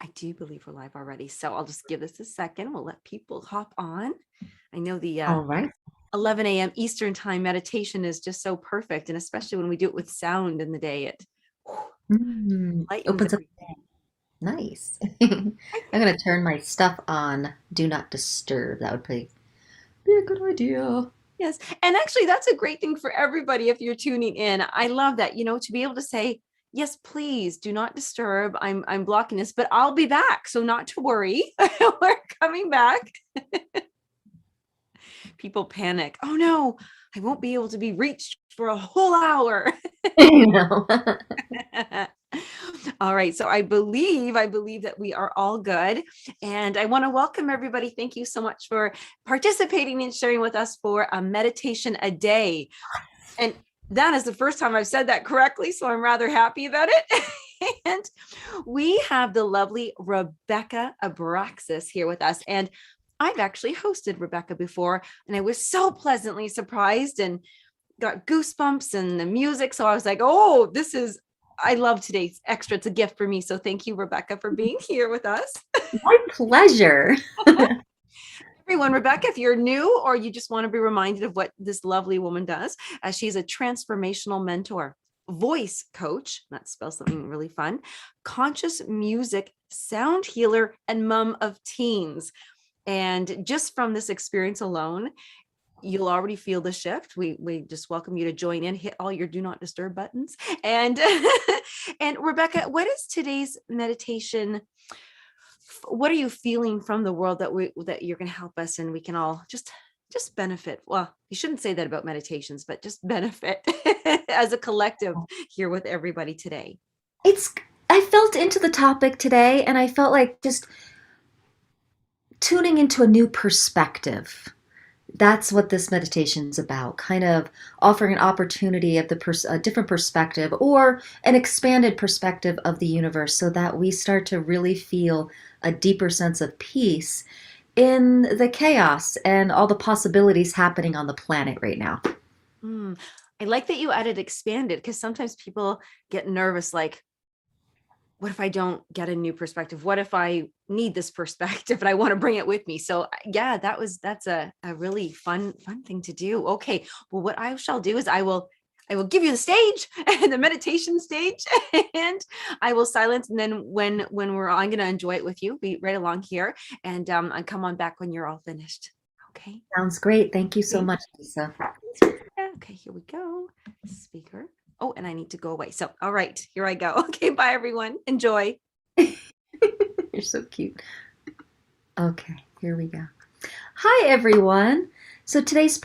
I do believe we're live already. So I'll just give this a second. We'll let people hop on. I know the All right. 11 a.m. Eastern time meditation is just so perfect. And especially when we do it with sound in the day, it lightens Opens up. everything. Nice. I'm gonna turn my stuff on. Do not disturb. That would be a good idea. Yes. And actually, that's a great thing for everybody if you're tuning in. I love that, to be able to say, yes, please do not disturb. I'm blocking this, but I'll be back. So not to worry. We're coming back. People panic. Oh no, I won't be able to be reached for a whole hour. You know. All right. So I believe that we are all good. And I want to welcome everybody. Thank you so much for participating and sharing with us for a meditation a day. And that is the first time I've said that correctly. So I'm rather happy about it. And we have the lovely Rebecca Abraxas here with us. And I've actually hosted Rebecca before, and I was so pleasantly surprised and got goosebumps and the music. So I was like, oh, I love today's extra. It's a gift for me. So thank you, Rebecca, for being here with us. My pleasure. Everyone, Rebecca, if you're new or you just want to be reminded of what this lovely woman does, she's a transformational mentor, voice coach, that spells something really fun, conscious music, sound healer, and mom of teens. And just from this experience alone, you'll already feel the shift. We just welcome you to join in, hit all your do not disturb buttons. And and Rebecca, what is today's meditation? What are you feeling from the world that you're going to help us, and we can all just benefit? Well, you shouldn't say that about meditations, but just benefit as a collective here with everybody today. It's I felt into the topic today and I felt like just tuning into a new perspective. That's what this meditation is about, kind of offering an opportunity of a different perspective or an expanded perspective of the universe so that we start to really feel a deeper sense of peace in the chaos and all the possibilities happening on the planet right now. Mm, I like that you added expanded, because sometimes people get nervous, like, what if I don't get a new perspective? What if I need this perspective and I want to bring it with me? So yeah, that's a really fun thing to do. Okay. Well, what I shall do is I will give you the stage and the meditation stage, and I will silence. And then I'm going to enjoy it with you, be right along here, and I come on back when you're all finished. Okay. Sounds great. Thank you so Great. much, Lisa. Okay, here we go. Speaker. Oh, and I need to go away. So, all right, here I go. Okay, bye everyone. Enjoy. You're so cute. Okay, here we go. Hi, everyone. So today's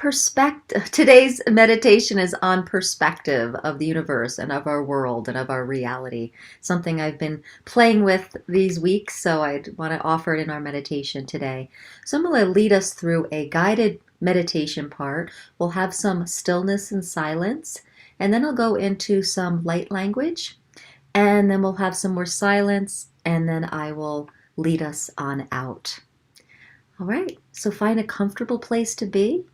meditation is on perspective of the universe and of our world and of our reality. Something I've been playing with these weeks, so I'd want to offer it in our meditation today. So I'm going to lead us through a guided meditation part. We'll have some stillness and silence, and then I'll go into some light language, and then we'll have some more silence, and then I will lead us on out. All right, so find a comfortable place to be.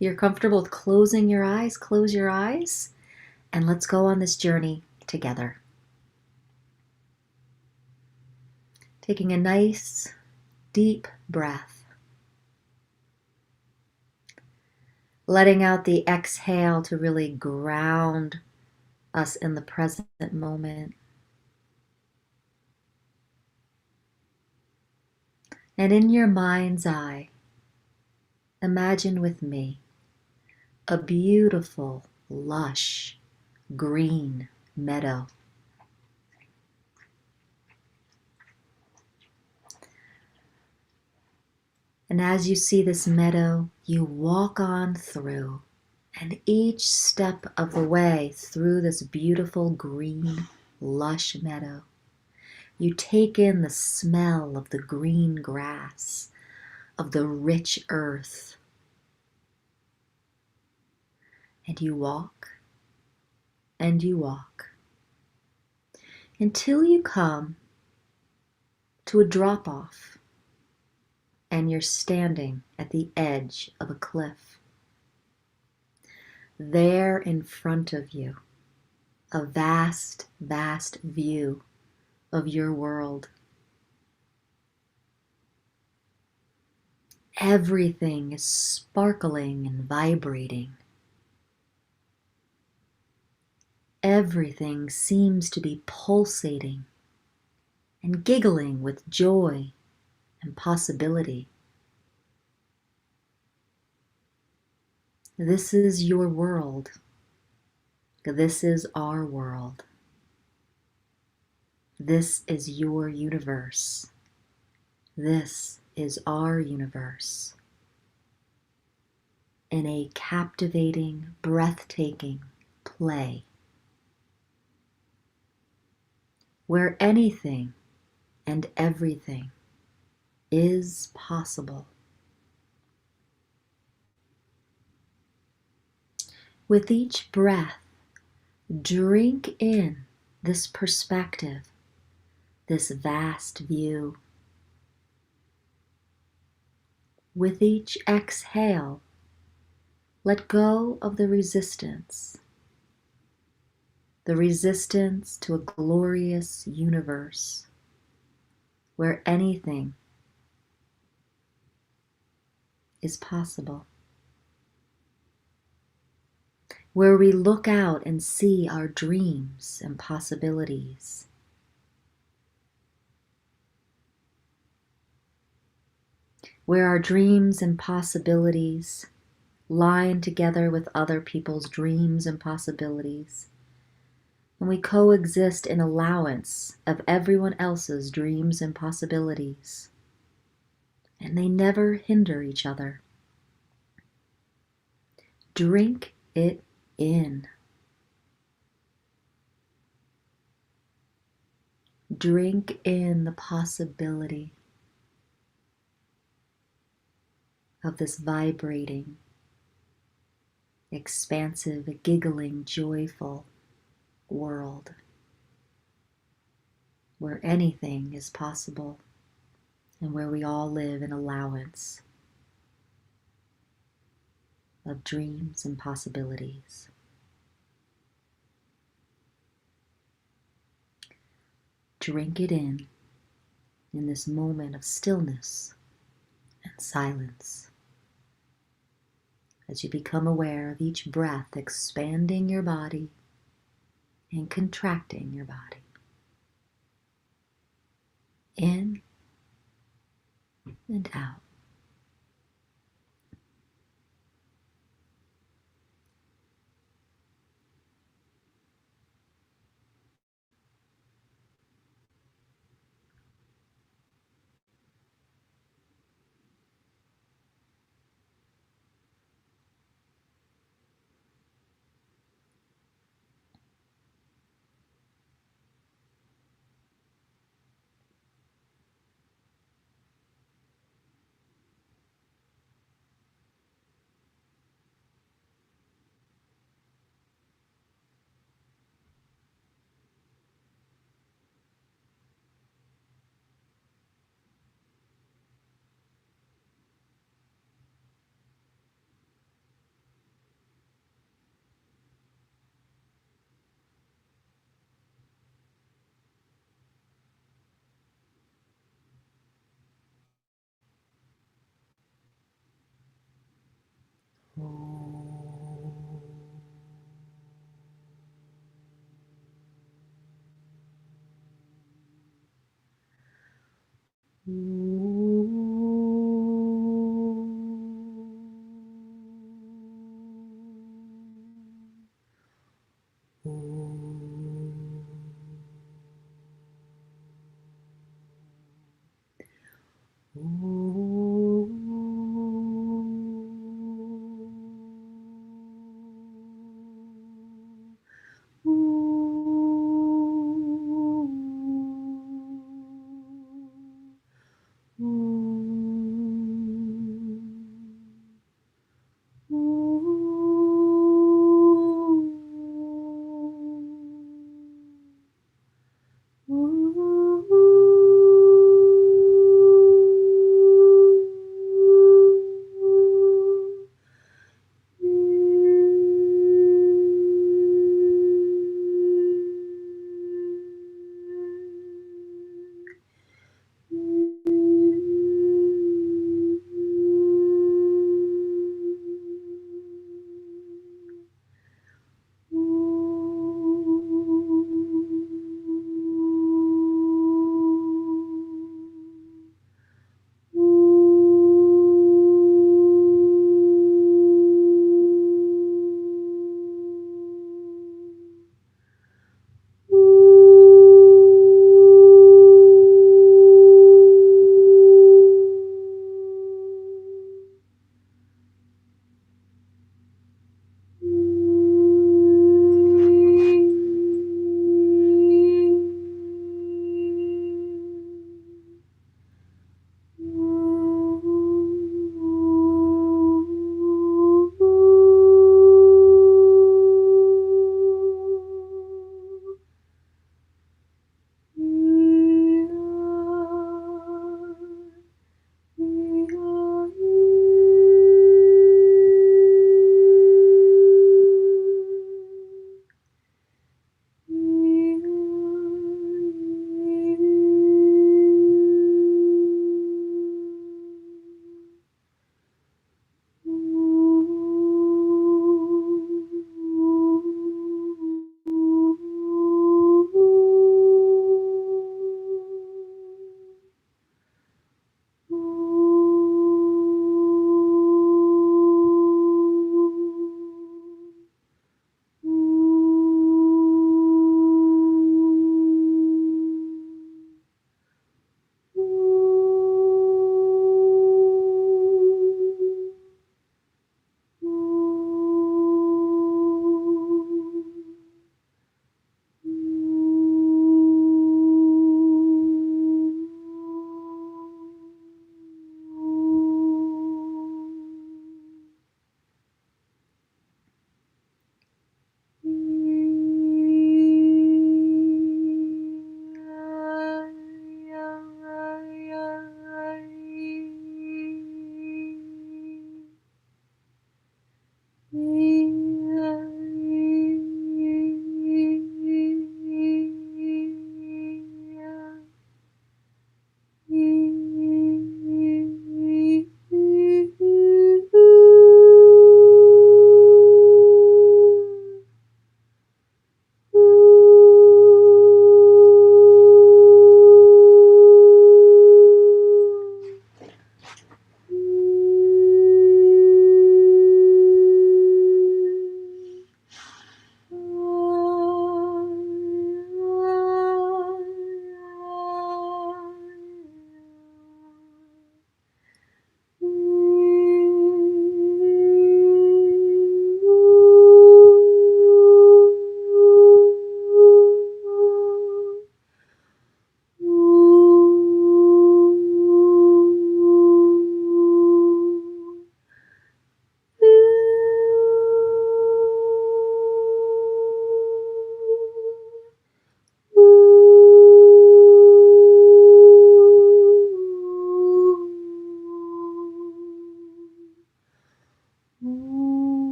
You're comfortable with closing your eyes, close your eyes, and let's go on this journey together. Taking a nice, deep breath. Letting out the exhale to really ground us in the present moment. And in your mind's eye, imagine with me a beautiful, lush, green meadow. And as you see this meadow, you walk on through, and each step of the way through this beautiful green, lush meadow, you take in the smell of the green grass, of the rich earth, and you walk and you walk until you come to a drop off and you're standing at the edge of a cliff. There in front of you, a vast, vast view of your world. Everything is sparkling and vibrating. Everything seems to be pulsating and giggling with joy and possibility. This is your world. This is our world. This is your universe. This is our universe. In a captivating, breathtaking play where anything and everything is possible. With each breath, drink in this perspective, this vast view. With each exhale, let go of the resistance to a glorious universe where anything is possible, where we look out and see our dreams and possibilities. Where our dreams and possibilities line together with other people's dreams and possibilities, and we coexist in allowance of everyone else's dreams and possibilities, and they never hinder each other. Drink it in. Drink in the possibility of this vibrating, expansive, giggling, joyful world where anything is possible and where we all live in allowance of dreams and possibilities. Drink it in this moment of stillness and silence as you become aware of each breath expanding your body and contracting your body. In and out.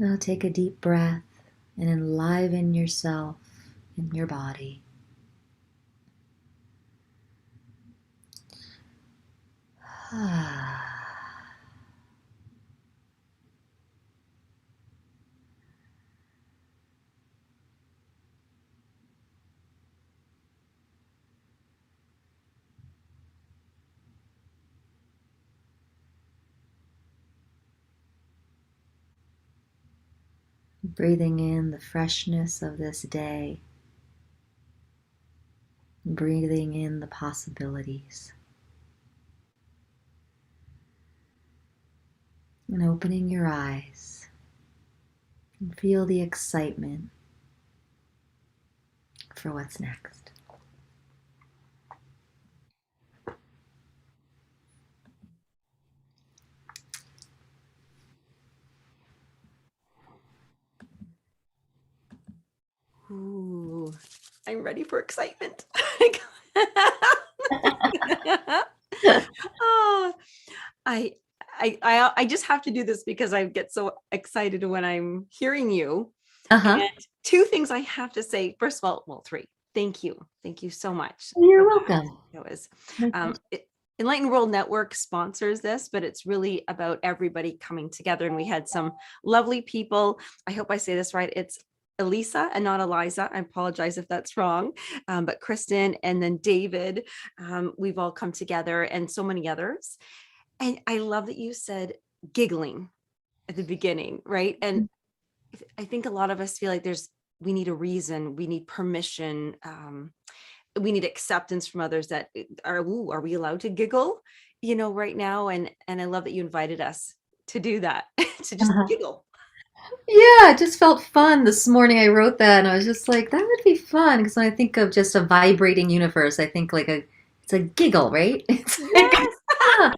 Now take a deep breath and enliven yourself in your body. Breathing in the freshness of this day, breathing in the possibilities, and opening your eyes and feel the excitement for what's next. Ooh, I'm ready for excitement. Oh, I just have to do this because I get so excited when I'm hearing you. Uh-huh. And two things I have to say. First of all, well, three. Thank you. Thank you so much You're for welcome. that. It was Enlightened World Network sponsors this, but it's really about everybody coming together. And we had some lovely people. I hope I say this right. It's Elisa and not Eliza. I apologize if that's wrong. But Kristen and then David, we've all come together, and so many others. And I love that you said giggling at the beginning, right? And I think a lot of us feel like we need a reason, we need permission, we need acceptance from others that are we allowed to giggle, right now? And I love that you invited us to do that, to just Uh-huh. giggle. Yeah, it just felt fun this morning. I wrote that and I was just like, that would be fun. Because when I think of just a vibrating universe, I think it's a giggle, right? It's like, Yes. ah.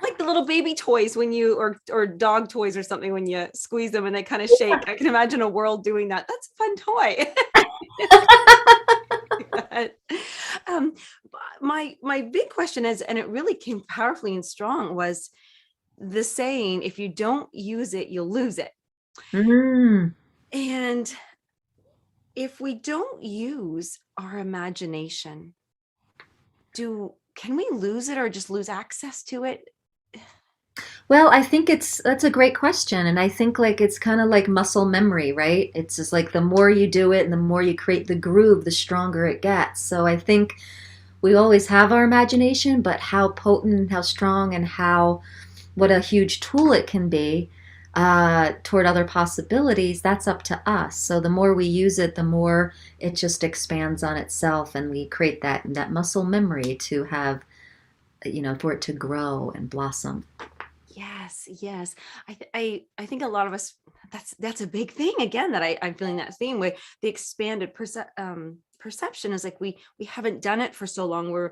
Like the little baby toys when or dog toys or something, when you squeeze them and they kind of shake. I can imagine a world doing that. That's a fun toy. um, my big question is, and it really came powerfully and strong, was the saying, if you don't use it, you'll lose it. Mm. And if we don't use our imagination, can we lose it or just lose access to it? Well, I think that's a great question. And I think it's kind of like muscle memory, right? It's just like the more you do it and the more you create the groove, the stronger it gets. So I think we always have our imagination, but how potent, how strong, and what a huge tool it can be toward other possibilities, that's up to us. So the more we use it, the more it just expands on itself, and we create that muscle memory to have, for it to grow and blossom. Yes, yes. I think a lot of us, that's a big thing again, that I'm feeling that theme with the expanded perception, is like we haven't done it for so long.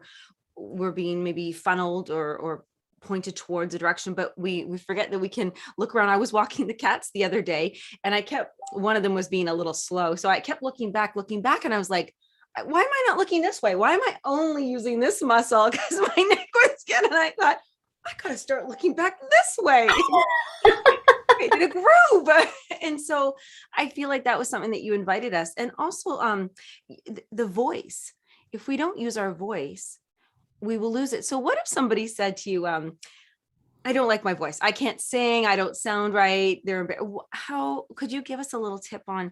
We're being maybe funneled or pointed towards a direction, but we forget that we can look around. I was walking the cats the other day, and one of them was being a little slow, so I kept looking back, and I was like, why am I not looking this way? Why am I only using this muscle? Because my neck was getting, and I thought, I gotta start looking back this way. Created a groove. And so I feel like that was something that you invited us. And also the voice. If we don't use our voice, we will lose it. So what if somebody said to you, I don't like my voice, I can't sing, I don't sound right, how could you give us a little tip on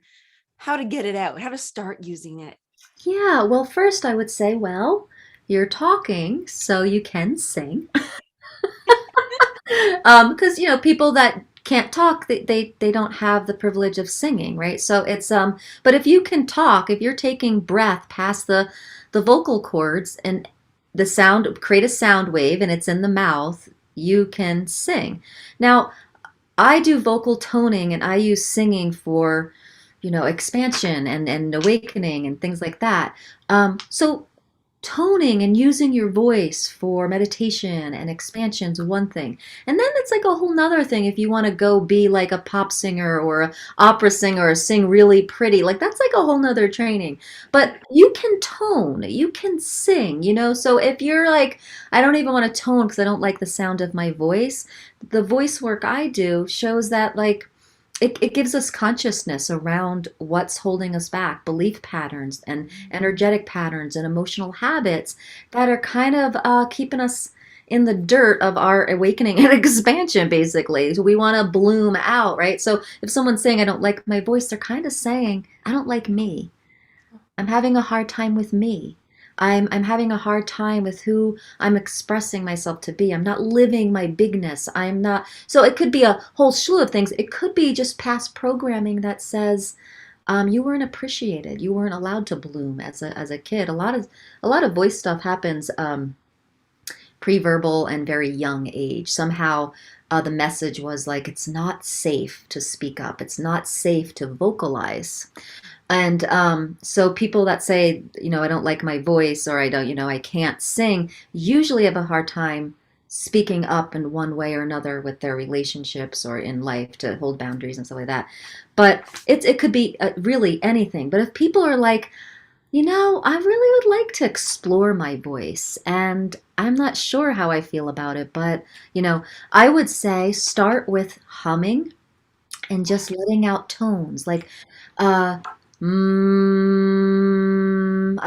how to get it out, how to start using it? Yeah, well, first I would say, well, you're talking, so you can sing. Because people that can't talk, they don't have the privilege of singing, right? So but if you can talk, if you're taking breath past the vocal cords and the sound, create a sound wave, and it's in the mouth, you can sing. Now, I do vocal toning and I use singing for, expansion and awakening and things like that. So toning and using your voice for meditation and expansion is one thing. And then it's like a whole nother thing if you want to go be like a pop singer or a opera singer or sing really pretty. Like that's like a whole nother training. But you can tone, you can sing, you know. So if you're like, I don't even want to tone because I don't like the sound of my voice, the voice work I do shows that like it gives us consciousness around what's holding us back, belief patterns and energetic patterns and emotional habits that are kind of keeping us in the dirt of our awakening and expansion, basically. So we want to bloom out, right? So if someone's saying, I don't like my voice, they're kind of saying, I don't like me. I'm having a hard time with me. I'm having a hard time with who I'm expressing myself to be. I'm not living my bigness. I'm not. So it could be a whole slew of things. It could be just past programming that says you weren't appreciated. You weren't allowed to bloom as a kid. A lot of voice stuff happens pre-verbal and very young age. Somehow the message was like it's not safe to speak up. It's not safe to vocalize. And so people that say, I don't like my voice or I don't, I can't sing, usually have a hard time speaking up in one way or another with their relationships or in life to hold boundaries and stuff like that. But it could be really anything. But if people are like, I really would like to explore my voice and I'm not sure how I feel about it, but, I would say start with humming and just letting out tones like uh I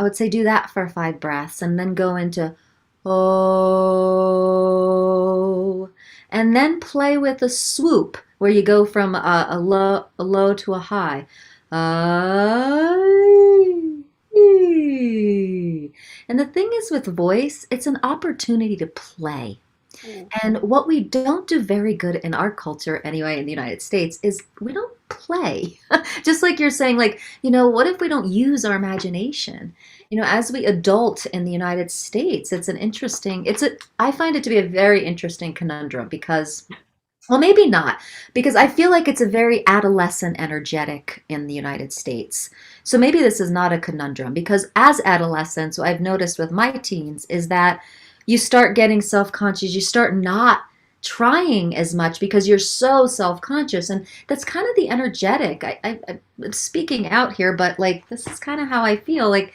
would say do that for 5 breaths and then go into oh, and then play with a swoop where you go from a low to a high. I, and the thing is with voice, it's an opportunity to play. Mm. And what we don't do very good in our culture, anyway, in the United States, is we don't play. Just like you're saying, like, what if we don't use our imagination? As we adult in the United States, I find it to be a very interesting conundrum because, well, maybe not, because I feel like it's a very adolescent energetic in the United States. So maybe this is not a conundrum because as adolescents, what I've noticed with my teens is that you start getting self-conscious, you start not trying as much because you're so self-conscious. And that's kind of the energetic. I'm speaking out here, but like this is kind of how I feel. Like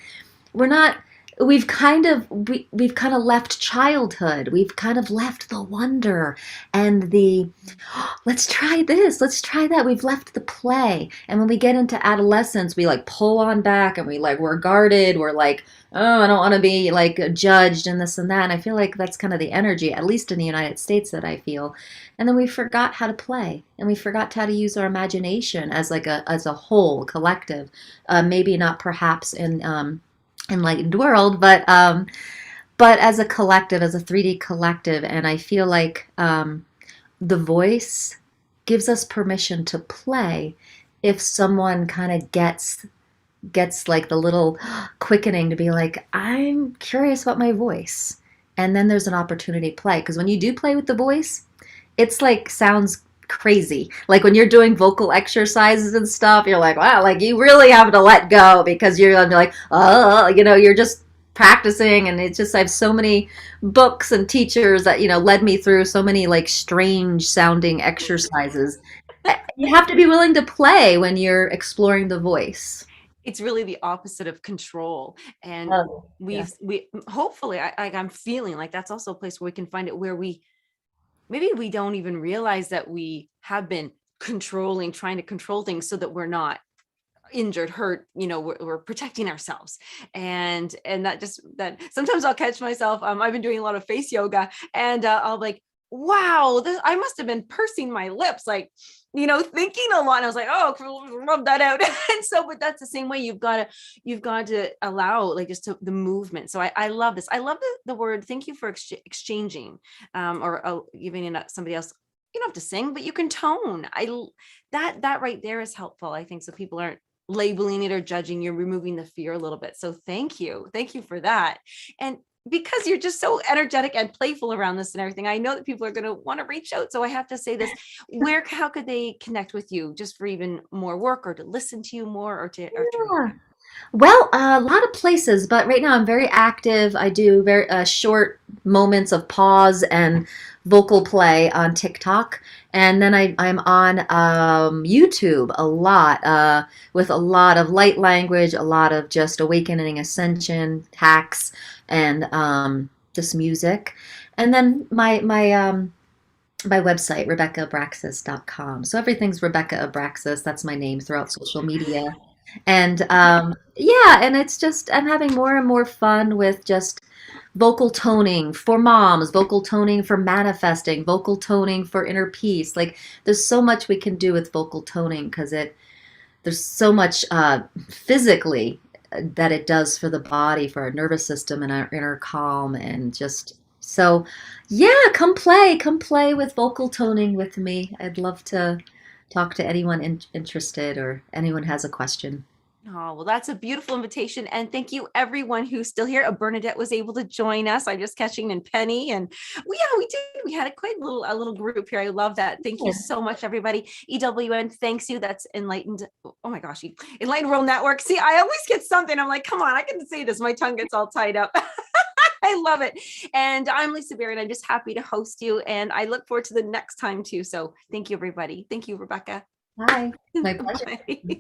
we're not we've kind of left childhood. We've kind of left the wonder and the let's try this, let's try that. We've left the play. And when we get into adolescence, we like pull on back and we're guarded. We're like, oh, I don't want to be like judged and this and that. And I feel like that's kind of the energy, at least in the United States, that I feel. And then we forgot how to play and we forgot how to use our imagination as like as a whole collective. Maybe not perhaps in enlightened world, but as a collective, as a 3D collective. And I feel like the voice gives us permission to play if someone kind of gets like the little quickening to be like, I'm curious about my voice. And then there's an opportunity to play. Because when you do play with the voice, it's like sounds crazy. Like when you're doing vocal exercises and stuff, you're like, wow, like you really have to let go because you're gonna be like, oh, you're just practicing. And it's just, I have so many books and teachers that, led me through so many like strange sounding exercises. You have to be willing to play when you're exploring the voice. It's really the opposite of control. And Oh, yeah. we hopefully I'm feeling like that's also a place where we can find it where maybe we don't even realize that we have been trying to control things so that we're not injured, hurt, we're protecting ourselves. And that sometimes I'll catch myself. I've been doing a lot of face yoga and I'll be like, wow, I must have been pursing my lips, like, thinking a lot. And I was like, oh, rub that out. And so, but that's the same way you've got to allow like just the movement. So I love this. I love the word. Thank you for exchanging, or giving it up somebody else. You don't have to sing, but you can tone. That right there is helpful, I think. So people aren't labeling it or judging. You're removing the fear a little bit. So thank you for that. And because you're just so energetic and playful around this and everything, I know that people are going to want to reach out. So I have to say this: how could they connect with you, just for even more work, or to listen to you more, or to Yeah. read? Well, a lot of places, but right now I'm very active. I do very short moments of pause and vocal play on TikTok, and then I'm on YouTube a lot with a lot of light language, a lot of just awakening, ascension hacks, and just music, and then my website, RebeccaAbraxas.com. So everything's Rebecca Abraxas. That's my name throughout social media. And yeah, and it's just, I'm having more and more fun with just vocal toning for moms, vocal toning for manifesting, vocal toning for inner peace. Like there's so much we can do with vocal toning because there's so much physically that it does for the body, for our nervous system and our inner calm and just so yeah, come play with vocal toning with me. I'd love to talk to anyone interested or anyone has a question. Oh, well, that's a beautiful invitation. And thank you, everyone who's still here. Bernadette was able to join us. I'm just catching in Penny. And we did. We had a quite a little group here. I love that. Thank you so much, everybody. EWN, thanks you. That's Enlightened. Oh my gosh. Enlightened World Network. See, I always get something. I'm like, come on, I can say this. My tongue gets all tied up. I love it. And I'm Lisa Berry, and I'm just happy to host you. And I look forward to the next time too. So thank you, everybody. Thank you, Rebecca. Hi, my pleasure. Bye.